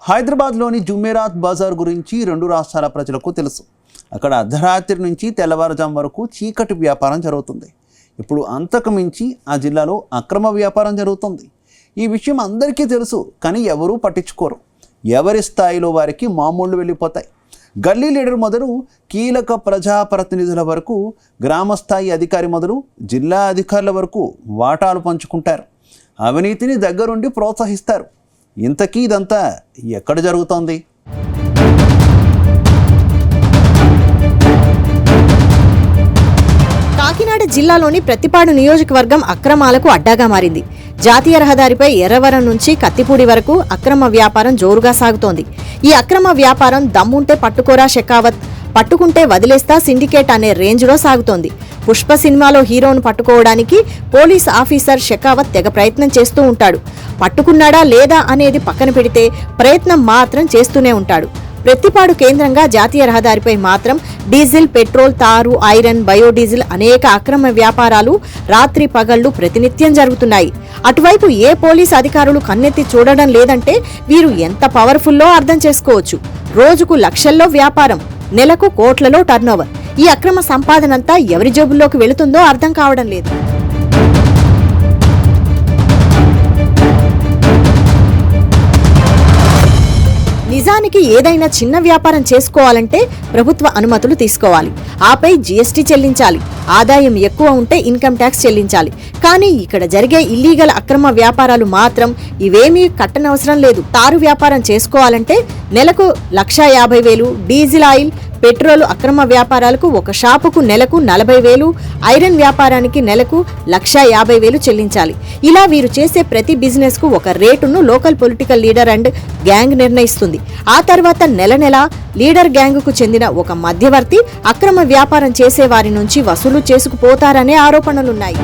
హైదరాబాద్లోని జుమేరాత్ బజార్ గురించి రెండు రాష్ట్రాల ప్రజలకు తెలుసు. అక్కడ అర్ధరాత్రి నుంచి తెల్లవారుజాము వరకు చీకటి వ్యాపారం జరుగుతుంది. ఇప్పుడు అంతకు మించి ఆ జిల్లాలో అక్రమ వ్యాపారం జరుగుతుంది. ఈ విషయం అందరికీ తెలుసు, కానీ ఎవరూ పట్టించుకోరు. ఎవరి స్థాయిలో వారికి మామూళ్ళు వెళ్ళిపోతాయి. గల్లీ లీడర్ మొదలు కీలక ప్రజాప్రతినిధుల వరకు, గ్రామస్థాయి అధికారి మొదలు జిల్లా అధికారుల వరకు వాటాలు పంచుకుంటారు. అవినీతిని దగ్గరుండి ప్రోత్సహిస్తారు. ఇంతకీ ఇదంతా ఎక్కడ జరుగుతోంది? కాకినాడ జిల్లాలోని ప్రతిపాడు నియోజకవర్గం అక్రమాలకు అడ్డాగా మారింది. జాతీయ రహదారిపై ఎర్రవరం నుంచి కత్తిపూడి వరకు అక్రమ వ్యాపారం జోరుగా సాగుతోంది. ఈ అక్రమ వ్యాపారం దమ్ముంటే పట్టుకోరా షెకావత్, పట్టుకుంటే వదిలేస్తా సిండికేట్ అనే రేంజ్లో సాగుతోంది. పుష్ప సినిమాలో హీరోను పట్టుకోవడానికి పోలీస్ ఆఫీసర్ షెకావత్ తెగ ప్రయత్నం చేస్తూ ఉంటాడు. పట్టుకున్నాడా లేదా అనేది పక్కన పెడితే ప్రయత్నం మాత్రం చేస్తూనే ఉంటాడు. ప్రతిపాడు కేంద్రంగా జాతీయ రహదారిపై మాత్రం డీజిల్, పెట్రోల్, తారు, ఐరన్, బయోడీజిల్ అనేక అక్రమ వ్యాపారాలు రాత్రి పగళ్లు ప్రతినిత్యం జరుగుతున్నాయి. అటువైపు ఏ పోలీస్ అధికారులు కన్నెత్తి చూడడం లేదంటే వీరు ఎంత పవర్ఫుల్లో అర్థం చేసుకోవచ్చు. రోజుకు లక్షల్లో వ్యాపారం, నెలకు కోట్లలో టర్నోవర్. ఈ అక్రమ సంపాదనంతా ఎవరి జేబుల్లోకి వెళుతుందో అర్థం కావడం లేదు. నిజానికి ఏదైనా చిన్న వ్యాపారం చేసుకోవాలంటే ప్రభుత్వ అనుమతులు తీసుకోవాలి. ఆపై జీఎస్టీ చెల్లించాలి. ఆదాయం ఎక్కువ ఉంటే ఇన్కమ్ ట్యాక్స్ చెల్లించాలి. కానీ ఇక్కడ జరిగే ఇల్లీగల్ అక్రమ వ్యాపారాలు మాత్రం ఇవేమీ కట్టనవసరం లేదు. తారు వ్యాపారం చేసుకోవాలంటే నెలకు 1,50,000, డీజిల్, ఆయిల్, పెట్రోల్ అక్రమ వ్యాపారాలకు ఒక షాపుకు నెలకు 40,000, ఐరన్ వ్యాపారానికి నెలకు 1,50,000 చెల్లించాలి. ఇలా వీరు చేసే ప్రతి బిజినెస్ కు ఒక రేటును local political leader and gang నిర్ణయిస్తుంది. ఆ తర్వాత నెల నెల లీడర్ గ్యాంగ్ కు చెందిన ఒక మధ్యవర్తి అక్రమ వ్యాపారం చేసే వారి నుంచి వసూలు చేసుకుపోతారనే ఆరోపణలున్నాయి.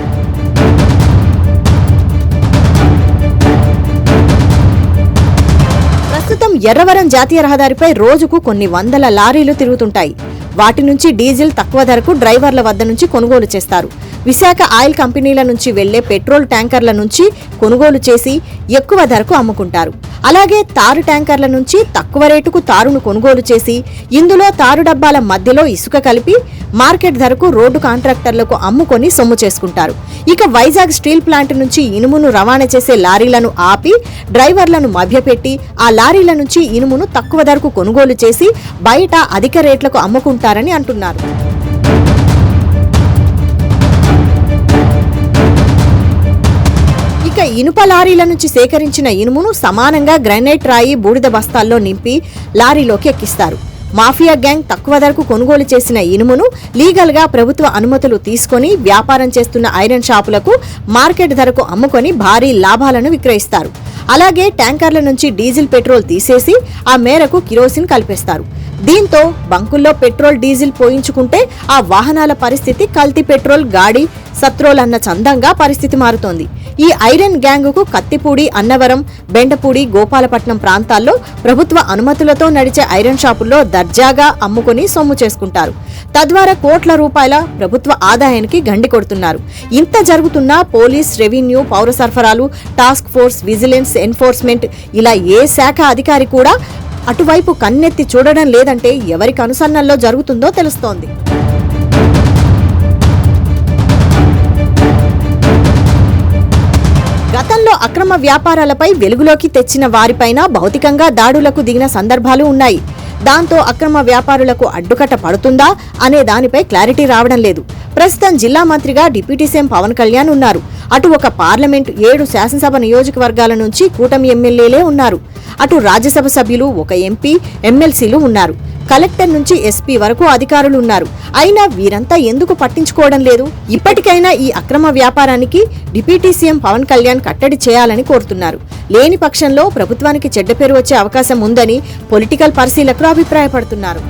ప్రస్తుతం ఎర్రవరం జాతీయ రహదారిపై రోజుకు కొన్ని వందల లారీలు తిరుగుతుంటాయి. వాటి నుంచి డీజిల్ తక్కువ ధరకు డ్రైవర్ల వద్ద నుంచి కొనుగోలు చేస్తారు. విశాఖ ఆయిల్ కంపెనీల నుంచి వెళ్లే పెట్రోల్ ట్యాంకర్ల నుంచి కొనుగోలు చేసి ఎక్కువ ధరకు అమ్ముకుంటారు. అలాగే తారు ట్యాంకర్ల నుంచి తక్కువ రేటుకు తారును కొనుగోలు చేసి ఇందులో తారు డబ్బాల మధ్యలో ఇసుక కలిపి మార్కెట్ ధరకు రోడ్డు కాంట్రాక్టర్లకు అమ్ముకొని సొమ్ము చేసుకుంటారు. ఇక వైజాగ్ స్టీల్ ప్లాంట్ నుంచి ఇనుమును రవాణా చేసే లారీలను ఆపి డ్రైవర్లను మభ్యపెట్టి ఆ లారీల నుంచి ఇనుమును తక్కువ ధరకు కొనుగోలు చేసి బయట అధిక రేట్లకు అమ్ముకుంటారని అంటున్నారు. ఇక ఇనుప లారీల నుంచి సేకరించిన ఇనుమును సమానంగా గ్రానైట్ రాయి, బూడిద బస్తాల్లో నింపి లారీలోకి ఎక్కిస్తారు. మాఫియా గ్యాంగ్ తక్కువ ధరకు కొనుగోలు చేసిన ఇనుమును లీగల్ గా ప్రభుత్వ అనుమతులు తీసుకొని వ్యాపారం చేస్తున్న ఐరన్ షాపులకు మార్కెట్ ధరకు అమ్ముకొని భారీ లాభాలను విక్రయిస్తారు. అలాగే ట్యాంకర్ల నుంచి డీజిల్, పెట్రోల్ తీసేసి ఆ మేరకు కిరోసిన్ కలిపేస్తారు. దీంతో బంకుల్లో పెట్రోల్, డీజిల్ పోయించుకుంటే ఆ వాహనాల పరిస్థితి కల్తీ పెట్రోల్, గాడి, సత్రోల్ అన్న చందంగా పరిస్థితి మారుతోంది. ఈ ఐరన్ గ్యాంగుకు కత్తిపూడి, అన్నవరం, బెండపూడి, గోపాలపట్నం ప్రాంతాల్లో ప్రభుత్వ అనుమతులతో నడిచే ఐరన్ షాపుల్లో దర్జాగా అమ్ముకుని సొమ్ము చేసుకుంటారు. తద్వారా కోట్ల రూపాయల ప్రభుత్వ ఆదాయానికి గండి కొడుతున్నారు. ఇంత జరుగుతున్నా పోలీస్, రెవెన్యూ, పౌర సరఫరాలు, టాస్క్ ఫోర్స్, విజిలెన్స్, ఎన్ఫోర్స్మెంట్ ఇలా ఏ శాఖ అధికారి కూడా అటువైపు కన్నెత్తి చూడడం లేదంటే ఎవరి కనుసన్నల్లో జరుగుతుందో తెలుస్తోంది. గతంలో అక్రమ వ్యాపారాలపై వెలుగులోకి తెచ్చిన వారిపైన భౌతికంగా దాడులకు దిగిన సందర్భాలు ఉన్నాయి. దాంతో అక్రమ వ్యాపారులకు అడ్డుకట్ట పడుతుందా అనే దానిపై క్లారిటీ రావడం లేదు. ప్రస్తుతం జిల్లా మంత్రిగా డిప్యూటీ సీఎం పవన్ కళ్యాణ్ ఉన్నారు. అటు ఒక పార్లమెంట్, 7 శాసనసభ నియోజకవర్గాల నుంచి కూటమి ఎమ్మెల్యేలే ఉన్నారు. అటు రాజ్యసభ సభ్యులు, ఒక ఎంపీ, ఎమ్మెల్సీలు ఉన్నారు. కలెక్టర్ నుంచి ఎస్పీ వరకు అధికారులు ఉన్నారు. అయినా వీరంతా ఎందుకు పట్టించుకోవడం లేదు? ఇప్పటికైనా ఈ అక్రమ వ్యాపారానికి డిప్యూటీ సీఎం పవన్ కళ్యాణ్ కట్టడి చేయాలని కోరుతున్నారు. లేని పక్షంలో ప్రభుత్వానికి చెడ్డ పేరు వచ్చే అవకాశం ఉందని పొలిటికల్ పరిశీలకులు అభిప్రాయపడుతున్నారు.